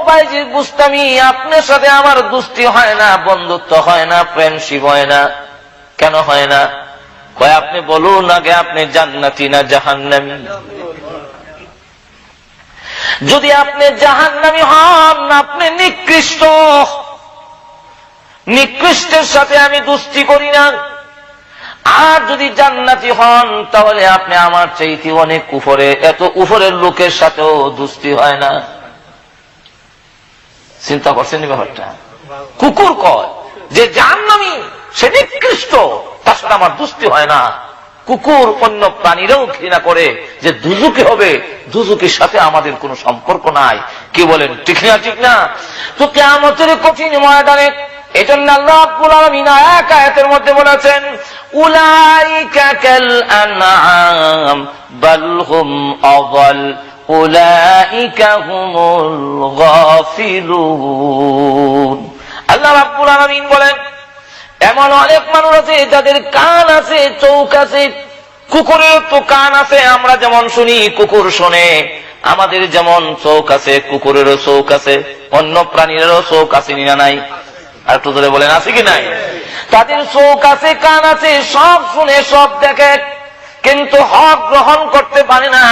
বাইজি বুস্তামি, আপনার সাথে আমার দুস্তি হয় না, বন্ধুত্ব হয় না, ফ্রেন্ডশিপ হয় না। কেন হয় না? কয় আপনি বলুন আগে আপনি জান্নাতি না জাহান্নামী? যদি আপনি জাহান্নামী হন, আপনি নিকৃষ্ট, নিকৃষ্টের সাথে আমি দুস্তি করি না। আর যদি জান্নাতি হন, তাহলে আপনি আমার চাইতে অনেক উপরে, এত উপরের লোকের সাথেও দুস্তি হয় না। চিন্তা করছেন ব্যাপারটা? কুকুর কয় যে জাহান্নামী, সে নিকৃষ্ট, তার সাথে আমার দুস্তি হয় না। কুকুর অন্য প্রাণীরাও ঘৃণা করে যে দুজুকি হবে, দুজুকির সাথে আমাদের কোনো সম্পর্ক নাই। কি বলেন, ঠিক না? ঠিক না? তো কিয়ামতের কঠিন ময়দানে এজন্য আল্লাহ রাব্বুল আলামিন এক আয়াতের মধ্যে বলেছেন, উলাইকা কাল আনআম বাল হুম আযাল উলাইকা হুমুল গাফিলুন। আল্লাহ রাব্বুল আলামিন বলেন, এমন অনেক মানুষ আছে যাদের কান আছে, চোখ আছে। কুকুরের তো কান আছে, আমরা যেমন শুনি কুকুর শোনে। আমাদের যেমন চোখ আছে, কুকুরেরও চোখ আছে, অন্য প্রাণীরও চোখ আছে না নাই? আর একটু ধরে বলেন, আছে কি নাই? তাদের চোখ আছে, কান আছে, সব শুনে, সব দেখে, কিন্তু হক গ্রহণ করতে পারে না।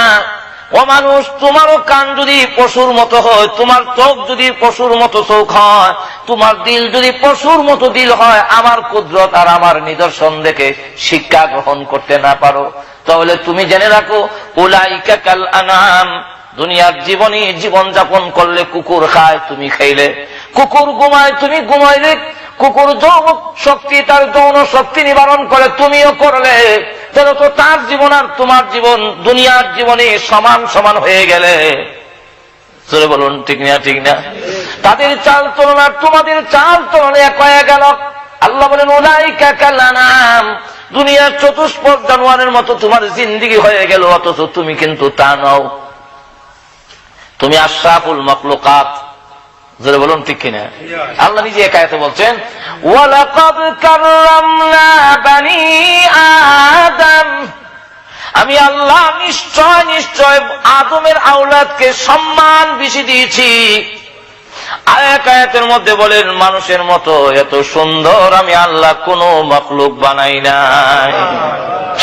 ও মানুষ, তোমারও কান যদি পশুর মতো হয়, তোমার চোখ যদি পশুর মতো চোখ হয়, তোমার দিল যদি পশুর মতো দিল হয়, আমার কুদরত আর আমার নিদর্শন দেখে শিক্ষা গ্রহণ করতে না পারো, তাহলে তুমি জেনে রাখো, উলাইকা কাল আনআম, দুনিয়ার জীবনে জীবন যাপন করলে কুকুর খায়, তুমি খাইলে। কুকুর ঘুমায়, তুমি ঘুমাইলে। কুকুর যৌন শক্তি, তার যৌন শক্তি নিবারণ করে, তুমিও করলে। তাহলে তো তার জীবন আর তোমার জীবন দুনিয়ার জীবনে সমান সমান হয়ে গেলে। চলে বলুন, ঠিক না? ঠিক না? তাদের চাল চলন আর তোমাদের চাল চলন এক হয়ে গেল। আল্লাহ বলেন, উলাইকা কাল আনআম, দুনিয়ার চতুষ্পদ জানোয়ারের মতো তোমার জিন্দেগি হয়ে গেল, অথচ তুমি কিন্তু তা নও। তুমি আশরাফুল মাখলুকাত। জোরে বলুন, ঠিক কিনা? আল্লাহ নিজে এক আয়াতে বলছেন, ওয়ালাকাদ কাররামনা বানি আদম, আমি আল্লাহ নিশ্চয় নিশ্চয় আদমের আওলাদকে সম্মান বেশি দিয়েছি। আরেক আয়াতের মধ্যে বলেন, মানুষের মতো এত সুন্দর আমি আল্লাহ কোন মাখলুক বানাই নাই,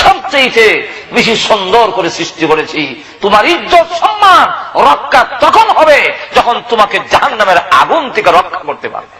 সবচেয়ে বেশি সুন্দর করে সৃষ্টি করেছি। তোমার ইজ্জত সম্মান রক্ষা তখন হবে যখন তোমাকে জাহান্নামের আগুন থেকে রক্ষা করতে পারবে।